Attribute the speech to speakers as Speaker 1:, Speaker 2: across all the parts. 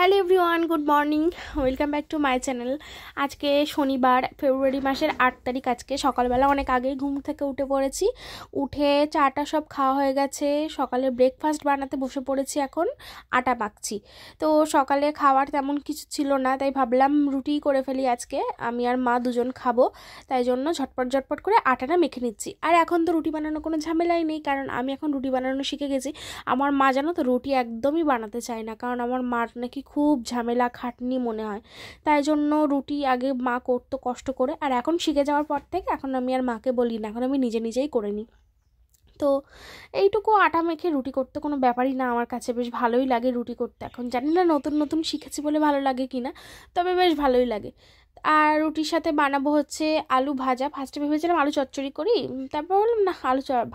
Speaker 1: Hello everyone, good morning, welcome back to my channel. আজকে শনিবার, ফেব্রুয়ারি মাসের 8 তারিখ। আজকে সকালবেলা অনেক আগেই ঘুম থেকে উঠে পড়েছি। উঠে চাটা সব খাওয়া হয়ে গেছে। সকালে ব্রেকফাস্ট বানাতে বসে পড়েছি, এখন আটা মাখছি। তো সকালে খাওয়ার তেমন কিছু ছিল না, তাই ভাবলাম রুটি করে ফেলি আজকে। আমি আর মা দুজন খাবো, তাই জন্য ঝটপট করে আটাটা মেখে নিচ্ছি। আর এখন তো রুটি বানানো কোনো ঝামেলাই নেই, কারণ আমি এখন রুটি বানানো শিখে গেছি। আমার মা জানো তো রুটি একদমই বানাতে চায় না, কারণ আমার মার নাকি খুব ঝামেলা খাটনি মনে হয়। তাই জন্য রুটি আগে মা করতো কষ্ট করে, আর এখন শিখে যাওয়ার পর থেকে এখন আমি আর মাকে বলি না, এখন আমি নিজেই করে নিই। তো এইটুকু আটা মেখে রুটি করতে কোনো ব্যাপারই না, আমার কাছে বেশ ভালোই লাগে রুটি করতে। এখন জানি না নতুন শিখেছি বলে ভালো লাগে কি না, তবে বেশ ভালোই লাগে। আর রুটির সাথে বানাবো হচ্ছে আলু ভাজা। ফার্স্টে ভেবেছিলাম আলু চচ্চড়ি করি, তারপর বললাম না,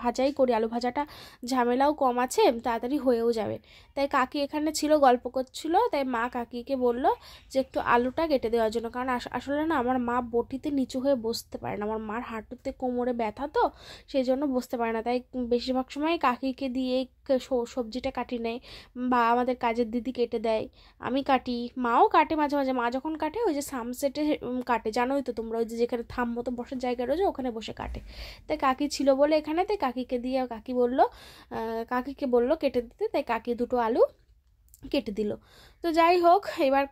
Speaker 1: ভাজাই করি। আলু ভাজাটা ঝামেলাও কম আছে, তাড়াতাড়ি হয়েও যাবে। তাই কাকি এখানে ছিল, গল্প করছিল, তাই মা কাকিকে বলল যে একটু আলুটা কেটে দেওয়ার জন্য। কারণ আসলে না, আমার মা বটিতে নিচু হয়ে বসতে পারে না, আমার মার হাঁটুতে কোমরে ব্যথা, তো সেই জন্য বসতে পারে না। তাই বেশিরভাগ সময় কাকিকে দিয়ে সবজিটা কাটি নেয়, বা আমাদের কাজের দিদি কেটে দেয়, আমি কাটি, মাও কাটে মাঝে মাঝে। মা যখন কাটে ওই যে সামসেটে কাটে, জানোই তো তোমরা, ওই যে যেখানে থাম মতো বসার জায়গা রয়েছে ওখানে বসে কাটে। তাই কাকি ছিল বলে এখানে, তাই কাকিকে দিয়ে কাকিকে বললো কেটে দিতে, তাই কাকি দুটো আলু কেটে দিল। তো যাই হোক, এবার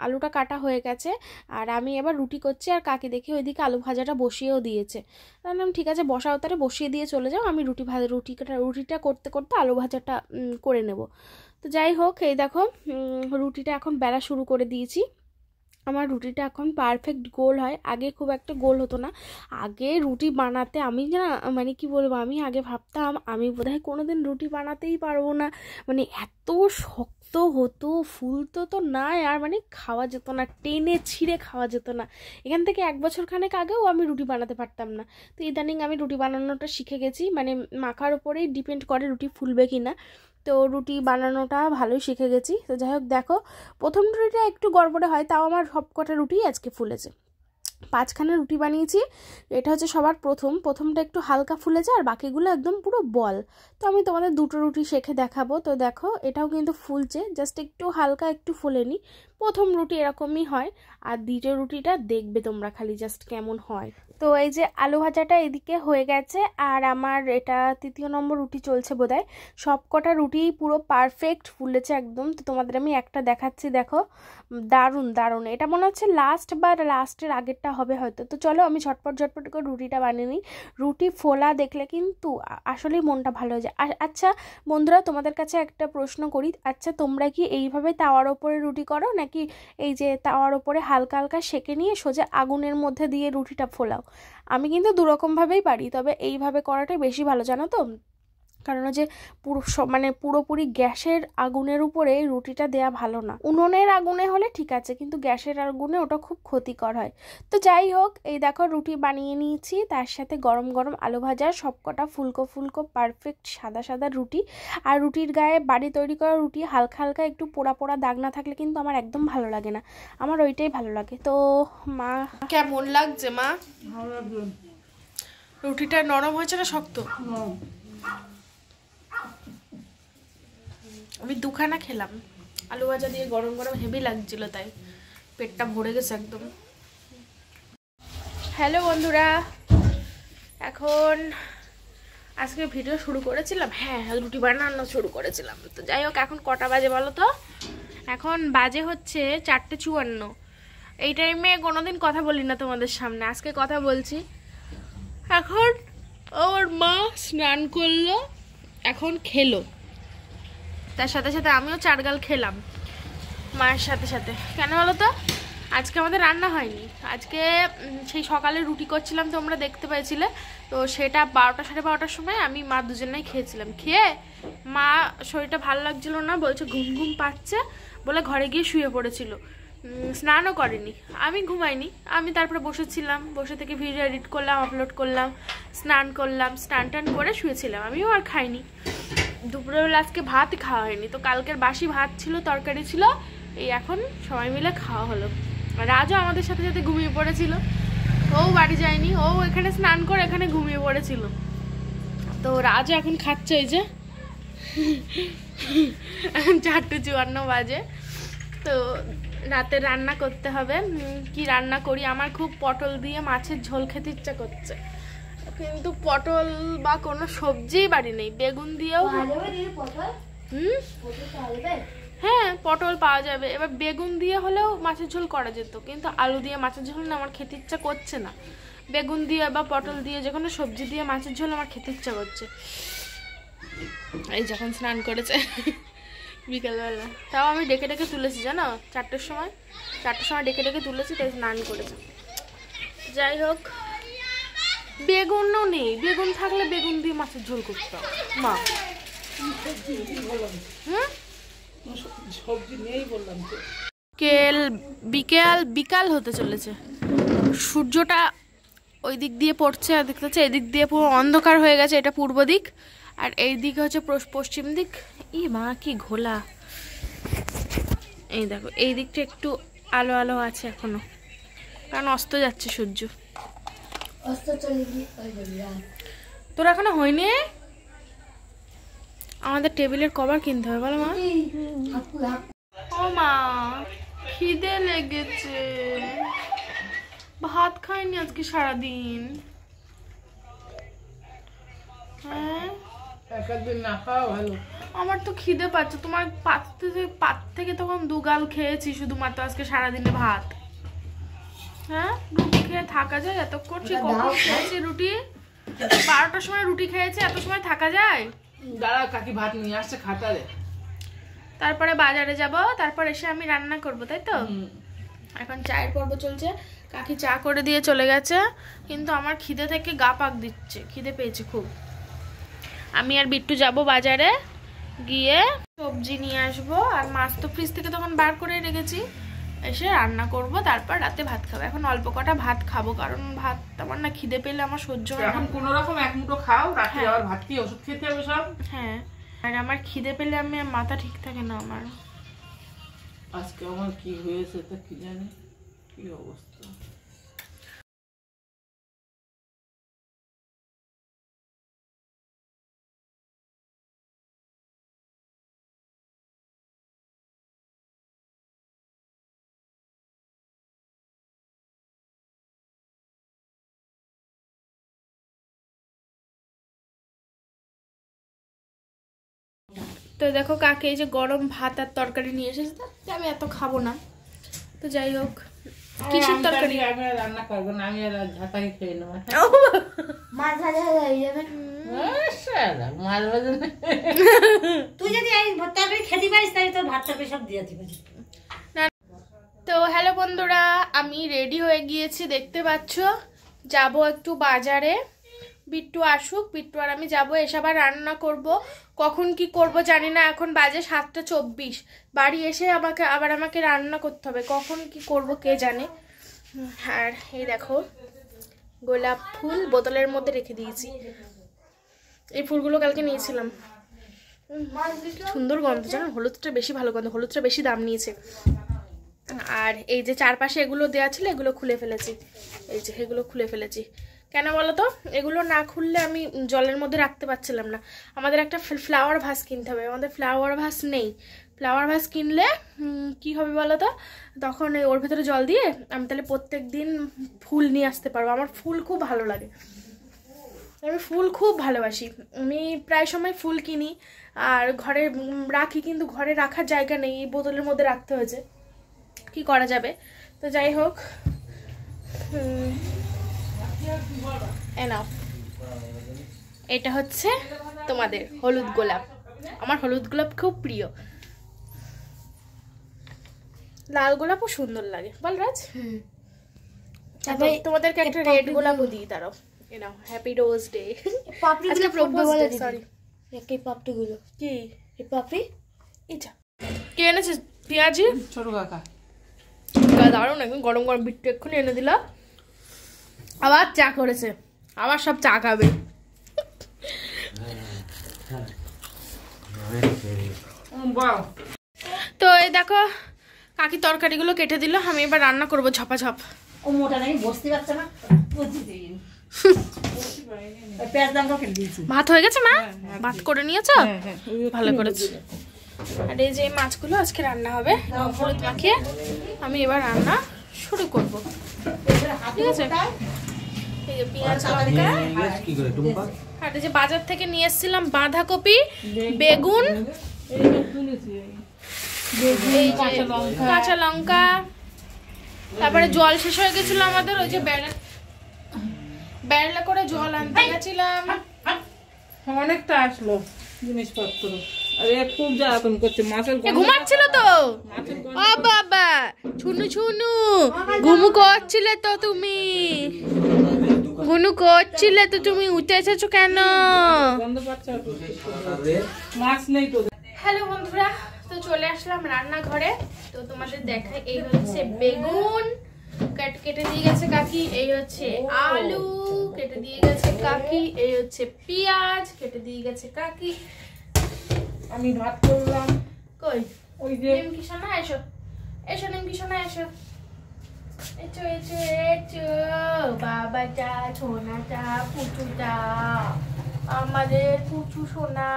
Speaker 1: আলুটা কাটা হয়ে গেছে, আর আমি এবার রুটি করছি। আর কাকি দেখি ওইদিকে আলু ভাজাটা বসিয়েও দিয়েছে। তাহলে ঠিক আছে, বসাও, তারে বসিয়ে দিয়ে চলে যাও, আমি রুটিটা করতে করতে আলু ভাজাটা করে নেব। তো যাই হোক, এই দেখো রুটিটা এখন বেলা শুরু করে দিয়েছি। আমার রুটিটা এখন পারফেক্ট গোল হয়, আগে খুব একটা গোল হতো না। আগে রুটি বানাতে আমি মানে কি বলবো, আমি আগে ভাবতাম আমি বোধহয় কোনোদিন রুটি বানাতেই পারবো না, মানে এত শক্ত হতো, ফুলতো তো না, আর মানে খাওয়া যেত না, টেনে ছিঁড়ে খাওয়া যেত না। এখান থেকে 1 বছর খানেক আগেও আমি রুটি বানাতে পারতাম না। তো ইদানিং আমি রুটি বানানোটা শিখে গেছি, মানে মাখার উপরেই ডিপেন্ড করে রুটি ফুলবে কি না। তো রুটি বানানোটা ভালোই শিখে গেছি। তো যাই হোক, দেখো প্রথম রুটিটা একটু গড়বড়ে হয়, তাও আমার সব কটা রুটি আজকে ফুলেছে। 5খানা রুটি বানিয়েছি, এটা হচ্ছে সবার প্রথমটা একটু হালকা ফুলেছে, আর বাকিগুলো একদম পুরো বল। তো আমি তোমাদের 2টো রুটি শেখে দেখাবো। তো দেখো এটাও কিন্তু ফুলছে, জাস্ট একটু হালকা, একটু ফুলেনি। প্রথম রুটি এরকমই হয়, আর দ্বিতীয় রুটিটা দেখবে তোমরা খালি জাস্ট কেমন হয়। তো এই যে আলু ভাজাটা এদিকে হয়ে গেছে, আর আমার এটা 3য় নম্বর রুটি চলছে বোধহয়। সব কটা রুটি পুরো পারফেক্ট ফুলেছে একদম। তো তোমাদের আমি একটা দেখাচ্ছি, দেখো দারুণ। এটা মনে হচ্ছে লাস্টের আগেরটা হবে হয়তো। তো চলো আমি ঝটপট করে রুটিটা বানিয়ে নিই। রুটি ফোলা দেখলে কিন্তু আসলেই মনটা ভালো হয়ে যায়। আচ্ছা বন্ধুরা, তোমাদের কাছে একটা প্রশ্ন করি, আচ্ছা তোমরা কি এইভাবে তাওয়ার ওপরে রুটি করো, নাকি এই যে তাওয়ার ওপরে হালকা হালকা সেকে নিয়ে সোজা আগুনের মধ্যে দিয়ে রুটিটা ফোলাও? আমি কিন্তু দুরকমভাবেই পারি, তবে এইভাবে করাটাই বেশি ভালো, জানো তো। কারণ যে পুরোপুরি গ্যাসের আগুনের উপরে রুটিটা দেয়া ভালো না। উনুনের আগুনে হলে ঠিক আছে, কিন্তু গ্যাসের আগুনে ওটা খুব ক্ষতিকর হয়। তো যাই হোক, এই দেখো রুটি বানিয়ে নিয়েছি, তার সাথে গরম আলু ভাজা, সবকটা ফুলকো পারফেক্ট সাদা রুটি। আর রুটির গায়ে বাড়ি তৈরি করা রুটি হালকা একটু পোড়া দাগ না থাকলে কিন্তু আমার একদম ভালো লাগে না, আমার ওইটাই ভালো লাগে। তো মা, কেমন লাগছে মা? রুটিটা নরম হয়েছে না শক্ত? আমি 2খানা খেলাম, আলু ভাজা দিয়ে গরম হেভি লাগছিল, তাই পেটটা ভরে গেছে একদম। হ্যালো বন্ধুরা, এখন আজকে ভিডিও শুরু করেছিলাম, হ্যাঁ রুটি বানানো শুরু করেছিলাম। তো যাই হোক, এখন কটা বাজে বলো তো? এখন বাজে হচ্ছে 4:54। এই টাইমে কোনোদিন কথা বলি না তোমাদের সামনে, আজকে কথা বলছি। এখন ওর মা স্নান করলো, এখন খেলো, তার সাথে সাথে আমিও 4 গাল খেলাম মায়ের সাথে। কেন বলো তো? আজকে আমাদের রান্না হয়নি। আজকে সেই সকালে রুটি করছিলাম, তোমরা দেখতে পেয়েছিলে। তো সেটা 12টা সাড়ে 12টার সময় আমি মা দুজনেই খেয়েছিলাম। খেয়ে মা শরীরটা ভালো লাগছিল না, বলছে ঘুম পাচ্ছে বলে ঘরে গিয়ে শুয়ে পড়েছিল, স্নানও করেনি। আমি ঘুমাইনি, আমি তারপরে বসেছিলাম, বসে থেকে ভিডিও এডিট করলাম, আপলোড করলাম, স্নান করলাম, স্নান টান করে শুয়েছিলাম। আমিও আর খাইনি। দুপুরবেলা আজকে ভাত খাওয়া হয়নি, তো কালকের বাসি ভাত ছিল, তরকারি ছিল, এই এখন সবাই মিলে খাওয়া হলো। রাজও আমাদের সাথে ঘুমিয়ে পড়েছিল, ও বাড়ি যায়নি, ও এখানে স্নান করে এখানে ঘুমিয়ে পড়েছিল। তো রাজও এখন খাচ্ছে, এই যে এখন 4:54 বাজে। তো রাতে রান্না করতে হবে। কি রান্না করি, আমার খুব পটল দিয়ে মাছের ঝোল খেতে ইচ্ছা করছে, কিন্তু পটল বা কোনো সবজিই বাড়ি নেই। বেগুন দিয়েও হ্যাঁ পটল পাওয়া যাবে, এবার বেগুন দিয়ে হলেও মাছের ঝোল করা যেত, কিন্তু আলু দিয়ে মাছের ঝোল না আমার খেতে ইচ্ছা করছে না। বেগুন দিয়ে বা পটল দিয়ে যে কোনো সবজি দিয়ে মাছের ঝোল আমার খেতে ইচ্ছা করছে। এই যখন স্নান করেছে বিকেলবেলা, তাও আমি ডেকে ডেকে তুলেছি জানো, 4টের সময় ডেকে ডেকে তুলেছি, তাই স্নান করেছে। যাই হোক, বেগুনও নেই, বেগুন থাকলে বেগুন দিয়ে মাছের ঝোল করতাম মা। বিকাল হতে চলেছে, সূর্যটা ওই দিক দিয়ে পড়ছে আর দেখতে পাচ্ছি এদিক দিয়ে পুরো অন্ধকার হয়ে গেছে। এটা পূর্ব দিক আর এই দিকে হচ্ছে পশ্চিম দিক। ই মা কি ঘোলা, এই দেখো এই দিকটা একটু আলো আলো আছে এখনো, কারণ অস্ত যাচ্ছে সূর্য। তোর এখনো হয়নি? আমাদের টেবিলের কভার কিনতে হবে বলো মা। ও মা খিদে লেগেছে, ভাত খাইনি আজকে সারাদিন। হ্যাঁ আমার তো খিদে পাচ্ছে, তোমার পাত থেকে তখন দুগাল খেয়েছি শুধুমাত্র, আজকে সারাদিনে ভাত। হ্যাঁ রুটি খেয়ে থাকা যায় এতক্ষণ? কখন খেয়েছি রুটি? 12টার সময় রুটি খেয়েছে, এত সময় থাকা যায়?
Speaker 2: দাঁড়া কাকি ভাত নিয়ে আসছে খাটারে,
Speaker 1: তারপরে বাজারে যাব, তারপর এসে আমি রান্না করব, তাই তো? এখন চায়ের পর্ব চলছে, কাকি চা করে দিয়ে চলে গেছে, কিন্তু আমার খিদে থেকে গা পাক দিচ্ছে, খিদে পেয়েছে খুব। আমি আর বিট্টু যাব বাজারে, গিয়ে সবজি নিয়ে আসবো, আর মাছ তো ফ্রিজ থেকে তখন বার করে রেখেছি, এসে রান্না করব, তারপর রাতে ভাত খাবো। এখন অল্প কটা ভাত খাবো, কারণ ভাত আমার না খিদে পেলে আমার সহ্য হয় না।
Speaker 2: এখন কোনো রকম এক মুঠো খাও, রাতে আবার ভাত কি ওষুধ খেতে হবে সব।
Speaker 1: হ্যাঁ আর আমার খিদে পেলে আমি মাথা ঠিক থাকে না আমার।
Speaker 2: আজকে আমার কি হয়েছে তা কি জানি, কি অবস্থা।
Speaker 1: তো দেখো কাকে এই যে গরম ভাত আর তরকারি নিয়ে এসেছে, আমি এত খাবো না, তো যাই হোক। কিসের তরকারি?
Speaker 2: আমি আর রান্না করবো না, আমি আর ঝাঁকাই খেয়ে নেবো।
Speaker 3: মাছ ভাজা হয়ে যাবে,
Speaker 2: মাছ ভাজা
Speaker 3: তুই যদি এই তরকারি খেতে পারিস তাহলে তোর ভাত তরকারি সব দিয়ে দিবি।
Speaker 1: তো হ্যালো বন্ধুরা, আমি রেডি হয়ে গিয়েছি, দেখতে পাচ্ছ। যাব একটু বাজারে, বিট্টু আসুক, বিট্টু আর আমি যাবো, এসে আবার রান্না করব। কখন কি করব জানি না, এখন বাজে 7টা 24, বাড়ি এসে আমাকে রান্না করতে হবে, কখন কি করব কে জানে। আর এই দেখো গোলাপ ফুল বোতলের মধ্যে রেখে দিয়েছি, এই ফুলগুলো কালকে নিয়েছিলাম, সুন্দর গন্ধ জানো, হলুদটা বেশি ভালো গন্ধ, হলুদটা বেশি দাম নিয়েছে। আর এই যে চারপাশে এগুলো দেওয়া ছিল, এগুলো খুলে ফেলেছি, এই যে এগুলো খুলে ফেলেছি। কেন বলো তো, এগুলো না খুললে আমি জলের মধ্যে রাখতে পারছিলাম না। আমাদের একটা ফ্লাওয়ার ভাস কিনতে হবে, আমাদের ফ্লাওয়ার ভাস নেই। ফ্লাওয়ার ভাস কিনলে কি হবে বলো তো, তখন ওর ভেতরে জল দিয়ে আমি তাহলে প্রত্যেক দিন ফুল নিয়ে আসতে পারবো। আমার ফুল খুব ভালো লাগে, আমি ফুল খুব ভালোবাসি, আমি প্রায় সময় ফুল কিনি আর ঘরে রাখি, কিন্তু ঘরে রাখার জায়গা নেই, এই বোতলের মধ্যে রাখতে হয়েছে, কি করা যাবে। তো যাই হোক, নাও এটা হচ্ছে তোমাদের হলুদ গোলাপ, আমার হলুদ গোলাপ খুব প্রিয়, লাল গোলাপও সুন্দর লাগে বল রাজ। তোমাদেরকে একটা রেড গোলাপও দিই, দাঁড়াও, এ নাও, হ্যাপি রোজ ডে। আজকে প্রপোজ ডে, সরি
Speaker 3: এই পাপড়িগুলো
Speaker 1: কি,
Speaker 3: এই পাপড়ি
Speaker 1: এটা কে এনেছিস? পেঁয়াজি
Speaker 2: ছোট কাকা,
Speaker 1: দারুণ একদম গরম গরম, বিট্টু এক্ষুনি এনে দিল, আবার চা করেছে, আবার সব চা খাবে। তো এই দেখো কাকি তরকারিগুলো কেটে দিল, আমি এবার রান্না করবো ঝপাঝপ।
Speaker 3: ও মোটা নাকি বসতে পারছে না, পেঁয়াজ দামটা ফেলে দিয়েছি।
Speaker 1: ভাত হয়ে গেছে মা? ভাত করে নিয়েছো? ভালো করেছি। আর এই যে মাছগুলো আজকে রান্না হবে হলুদ মাখিয়ে। আমি এবার রান্না শুরু করব, ঠিক আছে? এই যে পেঁয়াজ লঙ্কা, আর এই যে বাজার থেকে নিয়ে এসেছিলাম বাঁধাকপি, বেগুন, কাঁচা লঙ্কা, তারপরে জল শেষ হয়ে গেছিল আমাদের, ওই যে ব্যারেলে করে জল আনতে গেছিলাম।
Speaker 2: অনেকটা আসলো জিনিসপত্র। আরে খুব জ্বালাতন করছে, মাছের
Speaker 1: ঘুমাচ্ছিল তো। ও বাবা, ছুনু ছুনু ঘুমু করছিলে তো তুমি, ঘুনু করছিলে তো তুমি, উঠে এসেছো কেন?
Speaker 2: গন্ধ পাচ্ছে, মাছ নেই তো।
Speaker 1: হ্যালো বন্ধুরা, তো চলে আসলাম রান্নাঘরে। তো তোমাদের দেখাই, এই হচ্ছে বেগুন কেটে দিয়ে গেছে কাকি, এই হচ্ছে আলু কেটে দিয়ে গেছে কাকি, এই হচ্ছে পেঁয়াজ কেটে দিয়ে গেছে কাকি।
Speaker 2: আমি ভাত করলাম।
Speaker 1: কই
Speaker 2: ওই যে
Speaker 1: নিমকি সোনা, এসো এসো, নিমকি সোনা এসো, এসো এসো এসো, বাবাটা সোনাটা পুচুটা, আমাদের পুচু সোনা,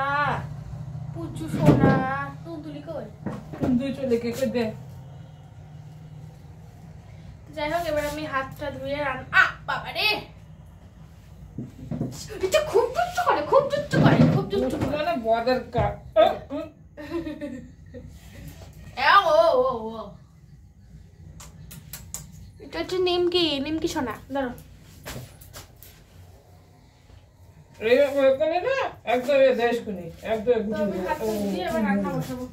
Speaker 1: পুচু সোনা। তুলি কই?
Speaker 2: দুই চলে কেটে দে।
Speaker 1: যাই হোক, এবার আমি হাতটা ধুয়ে বাবা রে, এটা খুব দুষ্টু করে, খুব দুষ্টু করে, খুব দুষ্টু করে।
Speaker 2: মানে বর্ডার কাট।
Speaker 1: এটা হচ্ছে নিমকি, নিমকি সোনা, ধরো।
Speaker 2: এই করে না, একদম দেশ কোনি, একদম
Speaker 1: তো আমি হাত ধুয়ে এবার রান্না বসাবো।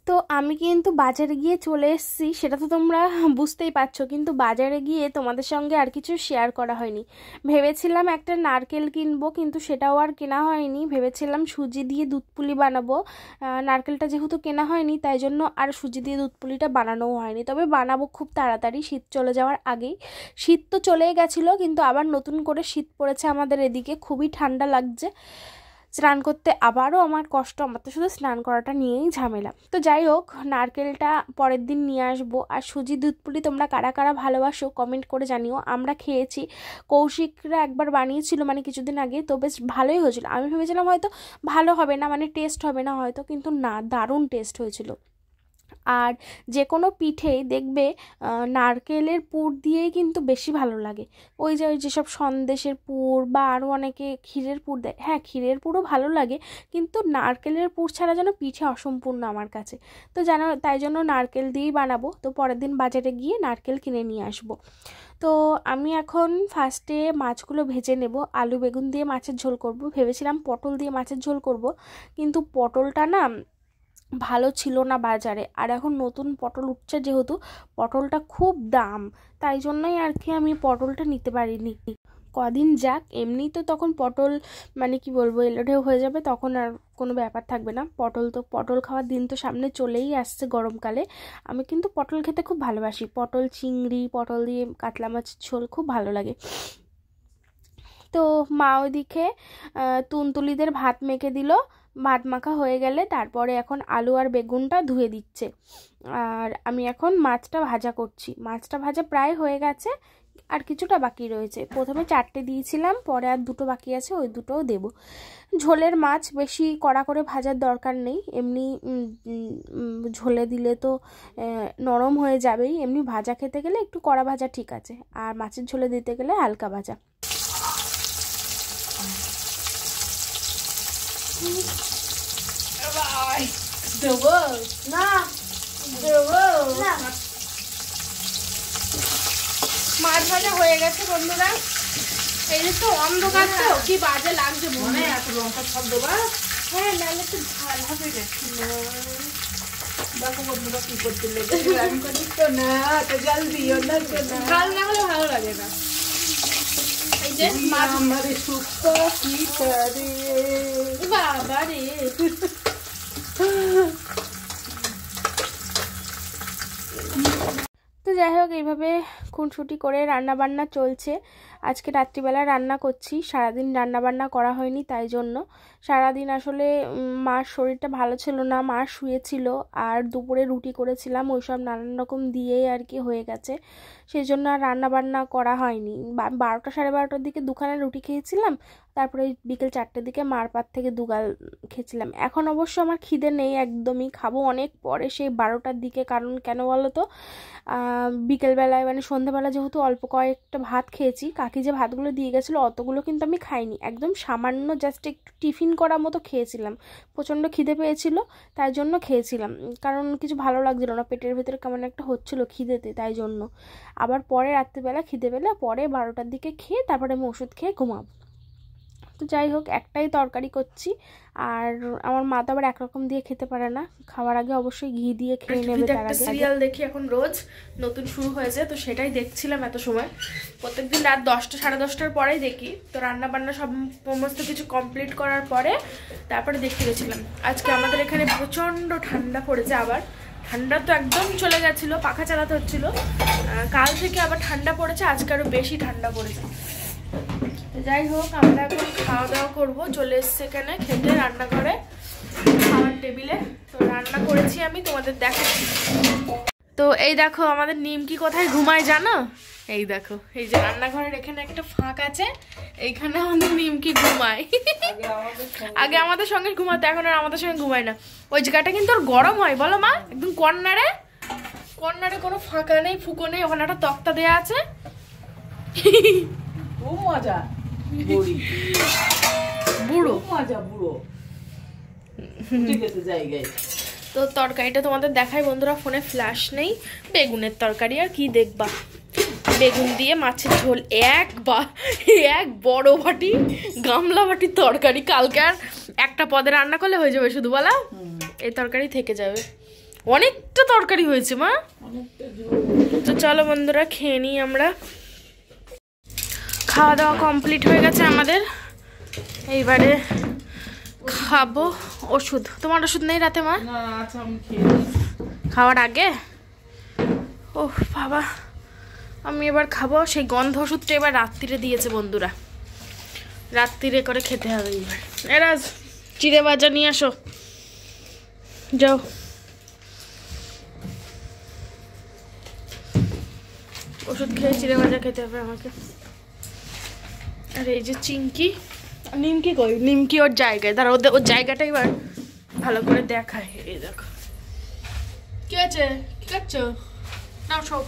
Speaker 1: তো আমি কিন্তু বাজারে গিয়ে চলে এসেছি, সেটা তো তোমরা বুঝতেই পারছো, কিন্তু বাজারে গিয়ে তোমাদের সঙ্গে আর কিছু শেয়ার করা হয়নি। ভেবেছিলাম একটা নারকেল কিনবো, কিন্তু সেটাও আর কেনা হয়নি। ভেবেছিলাম সুজি দিয়ে দুধ পুলি বানাবো, নারকেলটা যেহেতু কেনা হয়নি তাই জন্য আর সুজি দিয়ে দুধ পুলিটা বানানোও হয়নি। তবে বানাবো খুব তাড়াতাড়ি, শীত চলে যাওয়ার আগেই। শীত তো চলেই গেছিলো, কিন্তু আবার নতুন করে শীত পড়েছে আমাদের এদিকে, খুবই ঠান্ডা লাগছে। স্নান করতে আবারও আমার কষ্ট, আমার তো শুধু স্নান করাটা নিয়েই ঝামেলা। তো যাই হোক, নারকেলটা পরের দিন নিয়ে আসবো। আর সুজি দুধ পুলি তোমরা কারা কারা ভালোবাসো কমেন্ট করে জানিও। আমরা খেয়েছি, কৌশিকরা একবার বানিয়েছিল মানে কিছুদিন আগে, তো বেশ ভালোই হয়েছিল। আমি ভেবেছিলাম হয়তো ভালো হবে না, মানে টেস্ট হবে না হয়তো, কিন্তু না, দারুণ টেস্ট হয়েছিল। আর যে কোনো পিঠেই দেখবে নারকেলের পুর দিয়েই কিন্তু বেশি ভালো লাগে। ওই যেসব সন্দেশের পুর বা আরও অনেকে ক্ষীরের পুর দেয়, হ্যাঁ ক্ষীরের পুরও ভালো লাগে, কিন্তু নারকেলের পুর ছাড়া যেন পিঠে অসম্পূর্ণ আমার কাছে। তো জানো, তাই জন্য নারকেল দিয়েই বানাবো। তো পরের দিন বাজারে গিয়ে নারকেল কিনে নিয়ে আসবো। তো আমি এখন ফার্স্টে মাছগুলো ভেজে নেব। আলু বেগুন দিয়ে মাছের ঝোল করব, ভেবেছিলাম পটল দিয়ে মাছের ঝোল করব, কিন্তু পটলটা না ভালো ছিল না বাজারে। আর এখন নতুন পটল উঠছে যেহেতু, পটলটা খুব দাম, তাই জন্যই আর কি আমি পটলটা নিতে পারিনি। কদিন যাক, এমনি তো তখন পটল মানে কি বলবো, এলোঢেউ হয়ে যাবে, তখন আর কোনো ব্যাপার থাকবে না। পটল খাওয়ার দিন তো সামনে চলেই আসছে গরমকালে। আমি কিন্তু পটল খেতে খুব ভালোবাসি, পটল চিংড়ি, পটল দিয়ে কাতলা মাছের ঝোল খুব ভালো লাগে। তো মা ওইদিকে তুনতুলিদের ভাত মেখে দিল, ভাত মাখা হয়ে গেলে তারপরে এখন আলু আর বেগুনটা ধুয়ে দিচ্ছে। আর আমি এখন মাছটা ভাজা করছি। মাছটা ভাজা প্রায় হয়ে গেছে, আর কিছুটা বাকি রয়েছে। প্রথমে 4টে দিয়েছিলাম, পরে আর 2টো বাকি আছে, ওই 2টোও দেবো। ঝোলের মাছ বেশি কড়া করে ভাজার দরকার নেই, এমনি ঝোলে দিলে তো নরম হয়ে যাবেই। এমনি ভাজা খেতে গেলে একটু কড়া ভাজা ঠিক আছে, আর মাছের ঝোলে দিতে গেলে হালকা ভাজা। দেবো না, দেবো না। মাছ ভাজা হয়ে গেছে বন্ধুরা। এই যে তো অন্ধকার, তো কি বাজে লাগছে মনে, এত লঙ্কা সব দেবা। হ্যাঁ, নাহলে তো ঝাল হবে না। দেখো বন্ধুরা কি করতে লেগেছে, আমি করি তো না, তো জল দিও না, ঝাল না হলে ভালো লাগে না। এই যে মাছ আমারে শুক্তো কি করে বাবা রে। তো যাই হোক, এইভাবে খুনসুটি করে রান্নাবান্না চলছে। আজকে রাত্রিবেলা রান্না করছি, সারাদিন রান্নাবান্না করা হয়নি, তাই জন্য সারাদিন আসলে মার শরীরটা ভালো ছিল না, মা শুয়েছিল, আর দুপুরে রুটি করেছিলাম, ওইসব নানান রকম দিয়েই আর কি হয়ে গেছে, সেই জন্য আর রান্নাবান্না করা হয়নি। 12টা সাড়ে 12টার দিকে দুখানা রুটি খেয়েছিলাম, তারপরে বিকেল 4টের দিকে মার পাত থেকে দুগাল খেয়েছিলাম। এখন অবশ্য আমার খিদে নেই একদমই, খাবো অনেক পরে সেই 12টার দিকে। কারণ কেন বলো তো, বিকেলবেলায় মানে সন্ধ্যাবেলা যেহেতু অল্প কয়েকটা ভাত খেয়েছি, কাকি যে ভাতগুলো দিয়ে গেছিলো অতগুলো কিন্তু আমি খাইনি, একদম সামান্য জাস্ট একটু টিফিন করার মতো খেয়েছিলাম। প্রচণ্ড খিদে পেয়েছিল তাই জন্য খেয়েছিলাম, কারণ কিছু ভালো লাগছিল না, পেটের ভেতরে কেমন একটা হচ্ছিলো খিদেতে, তাই জন্য। আবার পরে রাত্রিবেলা খিদে পেলে পরে 12টার দিকে খেয়ে তারপরে আমি ওষুধ খেয়ে ঘুমাবো। তো যাই হোক, একটাই তরকারি করছি, আর আমার মা তো আবার একরকম দিয়ে খেতে পারে না, খাওয়ার আগে অবশ্যই ঘি দিয়ে খেয়ে নেবে। তার আগে সিরিয়াল দেখি এখন রোজ, নতুন শুরু হয়েছে তো সেটাই দেখছিলাম এত সময়, প্রত্যেকদিন রাত 10টা সাড়ে 10টার পরেই দেখি। তো রান্না বান্না সমস্ত কিছু কমপ্লিট করার পরে তারপরে দেখতে গেছিলাম। আজকে আমাদের এখানে প্রচণ্ড ঠান্ডা পড়েছে, আবার ঠান্ডা তো একদম চলে গেছিলো, পাখা চালাতে হচ্ছিলো, কাল থেকে আবার ঠান্ডা পড়েছে, আজকে আরও বেশি ঠান্ডা পড়েছে। যাই হোক, আমরা এখন খাওয়া দাওয়া করবো, চলে এসছে এখানে খেতে রান্নাঘরে খাওয়ার টেবিলে। তো রান্না করেছি আমি, তোমাদের দেখাচ্ছি। তো এই দেখো আমাদের নিমকি কোথায় ঘুমায় জানো, এই দেখো, এই যে রান্নাঘরের এখানে একটা ফাঁক আছে, এইখানে আমাদের নিমকি ঘুমায়। আগে আমাদের সঙ্গে ঘুমাতো, এখন আর আমাদের সঙ্গে ঘুমায় না। ওই জায়গাটা কিন্তু ওর গরম হয় বলো মা, একদম কর্নারে কর্নারে কোনো ফাঁকা নেই, ফুকো নেই, ওখানে একটা তক্তা দেয়া আছে।
Speaker 2: খুব মজা, বুড়ো মজা, বুড়ো ঠিক আছে জায়গায়।
Speaker 1: তো তরকারিটা তোমাদের দেখাই বন্ধুরা, ফোনে ফ্ল্যাশ নেই, বেগুনের তরকারি, আর কি দেখবা, বেগুন দিয়ে মাছের ঝোল, এক বড় বাটি গামলা বাটির তরকারি। কালকে আর একটা পদে রান্না করলে হয়ে যাবে শুধু, বলা এই তরকারি থেকে যাবে, অনেকটা তরকারি হয়েছে মা। তো চলো বন্ধুরা খেয়ে নিই আমরা। খাওয়া দাওয়া কমপ্লিট হয়ে গেছে আমাদের, এইবারে খাবো ওষুধ। তোমার ওষুধ নেই রাতে মা? খাওয়ার আগে ও বাবা, আমি এবার খাবো। সেই গন্ধ ওষুধটা এবার রাত্রিরে দিয়েছে বন্ধুরা, রাত্রিরে করে খেতে হবে। এবার এরা চিড়ে ভাজা নিয়ে আসো, যাও। ওষুধ খেয়ে চিড়ে ভাজা খেতে হবে আমাকে। আর এই যে চিংকি, নিমকি কই, নিমকি ওর জায়গায়, তারা ওর জায়গাটা এবার ভালো করে দেখায়। এই দেখো কি আছে, কি করছো, নাও সব